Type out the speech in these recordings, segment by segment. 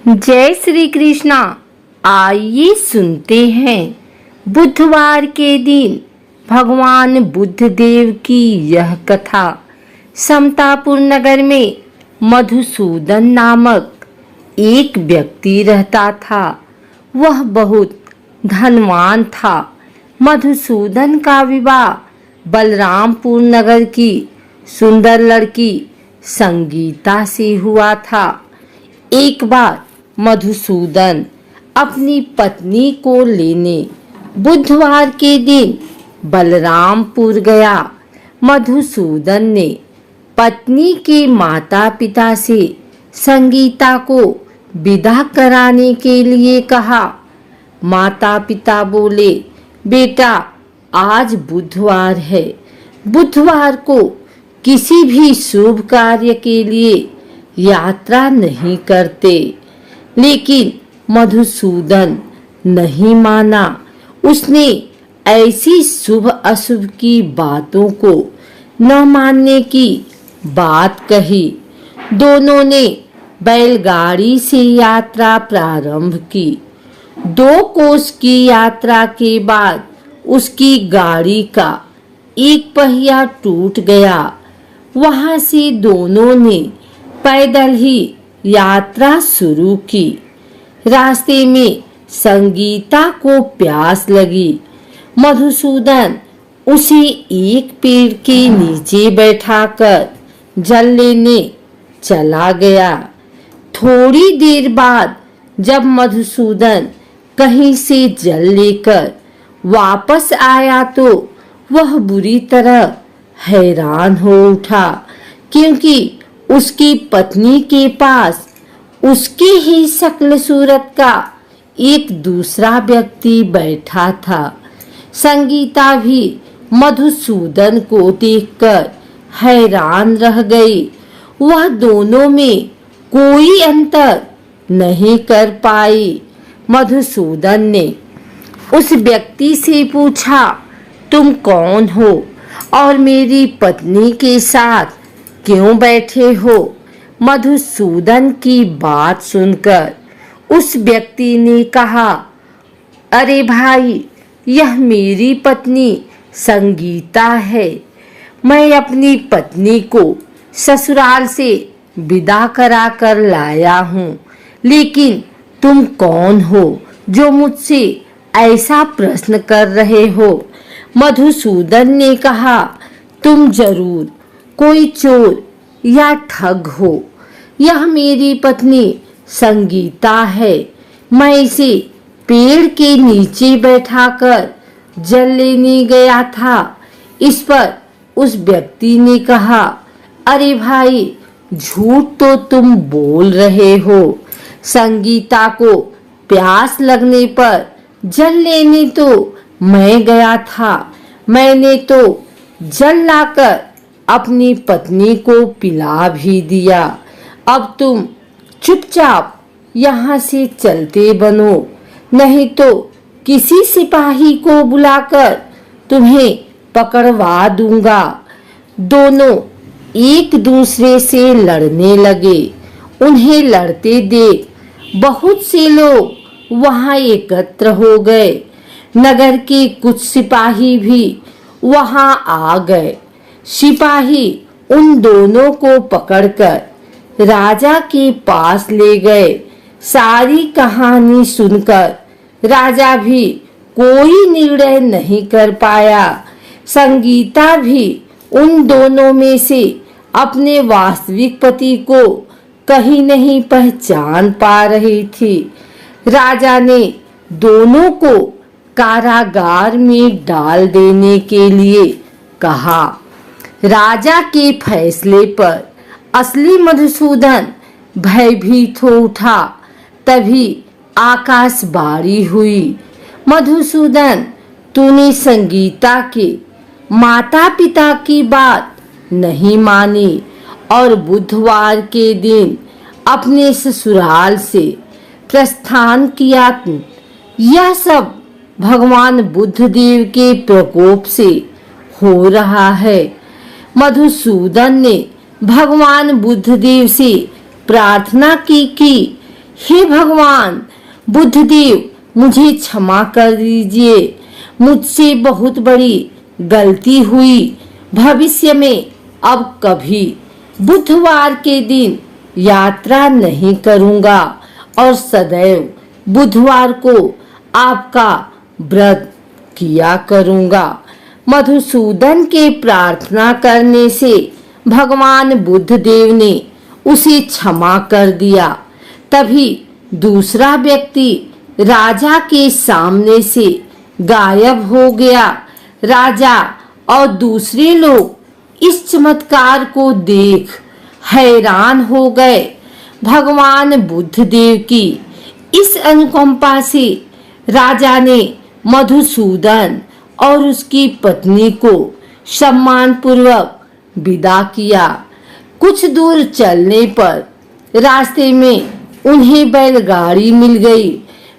जय श्री कृष्णा। आइए सुनते हैं बुधवार के दिन भगवान बुद्ध देव की यह कथा। समतापुर नगर में मधुसूदन नामक एक व्यक्ति रहता था। वह बहुत धनवान था। मधुसूदन का विवाह बलरामपुर नगर की सुंदर लड़की संगीता से हुआ था। एक बार मधुसूदन अपनी पत्नी को लेने बुधवार के दिन बलरामपुर गया। मधुसूदन ने पत्नी के माता पिता से संगीता को विदा कराने के लिए कहा। माता पिता बोले, बेटा आज बुधवार है, बुधवार को किसी भी शुभ कार्य के लिए यात्रा नहीं करते। लेकिन मधुसूदन नहीं माना। उसने ऐसी शुभ अशुभ की बातों को न मानने की बात कही। दोनों ने बैलगाड़ी से यात्रा प्रारंभ की। 2 कोस की यात्रा के बाद उसकी गाड़ी का एक पहिया टूट गया। वहां से दोनों ने पैदल ही यात्रा शुरू की। रास्ते में संगीता को प्यास लगी। मधुसूदन उसे एक पेड़ के नीचे बैठाकर जल लेने चला गया। थोड़ी देर बाद जब मधुसूदन कहीं से जल लेकर वापस आया तो वह बुरी तरह हैरान हो उठा, क्योंकि उसकी पत्नी के पास उसके ही शक्ल सूरत का एक दूसरा व्यक्ति बैठा था। संगीता भी मधुसूदन को देखकर हैरान रह गई। वह दोनों में कोई अंतर नहीं कर पाई। मधुसूदन ने उस व्यक्ति से पूछा, तुम कौन हो और मेरी पत्नी के साथ क्यों बैठे हो? मधुसूदन की बात सुनकर उस व्यक्ति ने कहा, अरे भाई, यह मेरी पत्नी संगीता है। मैं अपनी पत्नी को ससुराल से विदा करा कर लाया हूँ। लेकिन तुम कौन हो जो मुझसे ऐसा प्रश्न कर रहे हो? मधुसूदन ने कहा, तुम जरूर कोई चोर या ठग हो। यह मेरी पत्नी संगीता है। मैं इसे पेड़ के नीचे बैठाकर जल लेने गया था। इस पर उस व्यक्ति ने कहा, अरे भाई, झूठ तो तुम बोल रहे हो। संगीता को प्यास लगने पर जल लेने तो मैं गया था। मैंने तो जल लाकर अपनी पत्नी को पिला भी दिया। अब तुम चुपचाप यहाँ से चलते बनो, नहीं तो किसी सिपाही को बुलाकर तुम्हें पकड़वा दूंगा। दोनों एक दूसरे से लड़ने लगे। उन्हें लड़ते देख बहुत से लोग वहां एकत्र हो गए। नगर के कुछ सिपाही भी वहां आ गए। सिपाही उन दोनों को पकड़कर राजा के पास ले गए। सारी कहानी सुनकर राजा भी कोई निर्णय नहीं कर पाया। संगीता भी उन दोनों में से अपने वास्तविक पति को कहीं नहीं पहचान पा रही थी। राजा ने दोनों को कारागार में डाल देने के लिए कहा। राजा के फैसले पर असली मधुसूदन भयभीत हो उठा। तभी आकाशवाणी हुई, मधुसूदन, तूने संगीता के माता पिता की बात नहीं मानी और बुधवार के दिन अपने ससुराल से प्रस्थान किया। यह सब भगवान बुद्ध देव के प्रकोप से हो रहा है। मधुसूदन ने भगवान बुद्ध देव से प्रार्थना की कि हे भगवान बुद्धदेव, मुझे क्षमा कर दीजिए, मुझसे बहुत बड़ी गलती हुई। भविष्य में अब कभी बुधवार के दिन यात्रा नहीं करूंगा और सदैव बुधवार को आपका व्रत किया करूंगा। मधुसूदन के प्रार्थना करने से भगवान बुद्धदेव ने उसे क्षमा कर दिया। तभी दूसरा व्यक्ति राजा के सामने से गायब हो गया। राजा और दूसरे लोग इस चमत्कार को देख हैरान हो गए। भगवान बुद्धदेव की इस अनुकंपा से राजा ने मधुसूदन और उसकी पत्नी को सम्मान पूर्वक विदा किया। कुछ दूर चलने पर रास्ते में उन्हें बैलगाड़ी मिल गई।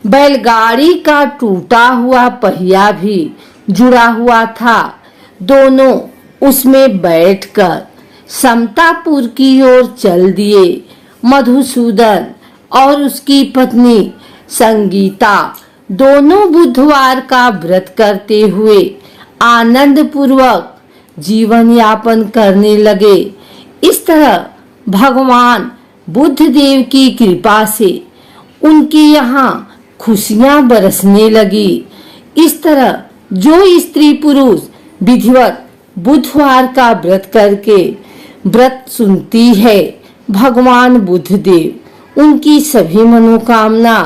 बैलगाड़ी का टूटा हुआ पहिया भी जुड़ा हुआ था। दोनों उसमें बैठकर समतापुर की ओर चल दिए। मधुसूदन और उसकी पत्नी संगीता दोनों बुधवार का व्रत करते हुए आनंद पूर्वक जीवन यापन करने लगे। इस तरह भगवान बुद्धदेव की कृपा से उनके यहाँ खुशियां बरसने लगी। इस तरह जो स्त्री पुरुष विधिवत बुधवार का व्रत करके व्रत सुनती है, भगवान बुद्धदेव उनकी सभी मनोकामना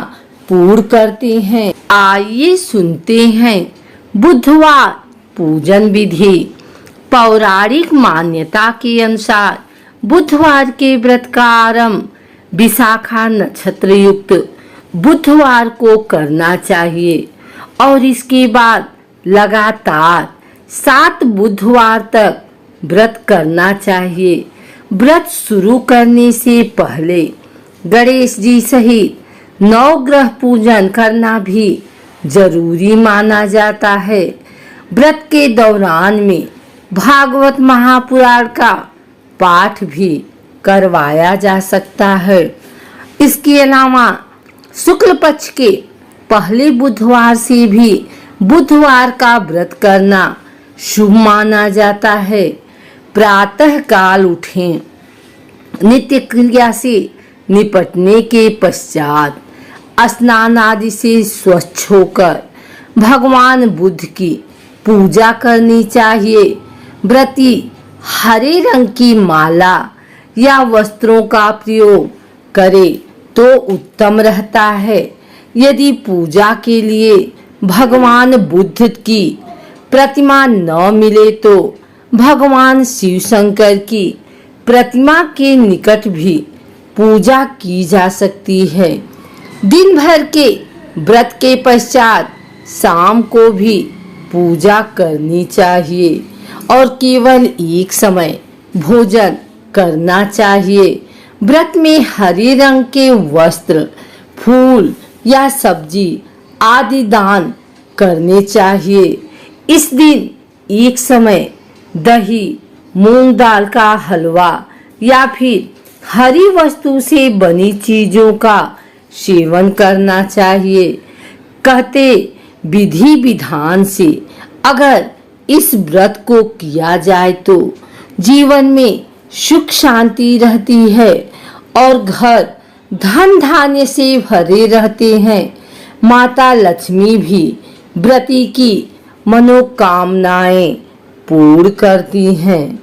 पूर्ण करते हैं। आइए सुनते हैं बुधवार पूजन विधि। पौराणिक मान्यता के अनुसार बुधवार के व्रत का आरंभ विशाखा नक्षत्र युक्त बुधवार को करना चाहिए और इसके बाद लगातार 7 बुधवार तक व्रत करना चाहिए। व्रत शुरू करने से पहले गणेश जी सहित 9 ग्रह पूजन करना भी जरूरी माना जाता है। व्रत के दौरान में भागवत महापुराण का पाठ भी करवाया जा सकता है। इसके अलावा शुक्ल पक्ष के पहले बुधवार से भी बुधवार का व्रत करना शुभ माना जाता है। प्रातः काल उठें। नित्य क्रिया से निपटने के पश्चात स्नान आदि से स्वच्छ होकर भगवान बुद्ध की पूजा करनी चाहिए। व्रती हरे रंग की माला या वस्त्रों का प्रयोग करे तो उत्तम रहता है। यदि पूजा के लिए भगवान बुद्ध की प्रतिमा न मिले तो भगवान शिव शंकर की प्रतिमा के निकट भी पूजा की जा सकती है। दिन भर के व्रत के पश्चात शाम को भी पूजा करनी चाहिए और केवल एक समय भोजन करना चाहिए। व्रत में हरे रंग के वस्त्र, फूल या सब्जी आदि दान करने चाहिए। इस दिन एक समय दही, मूंग दाल का हलवा या फिर हरी वस्तु से बनी चीजों का सेवन करना चाहिए। कहते विधि विधान से अगर इस व्रत को किया जाए तो जीवन में सुख शांति रहती है और घर धन धान्य से भरे रहते हैं। माता लक्ष्मी भी व्रती की मनोकामनाएं पूर्ण करती हैं।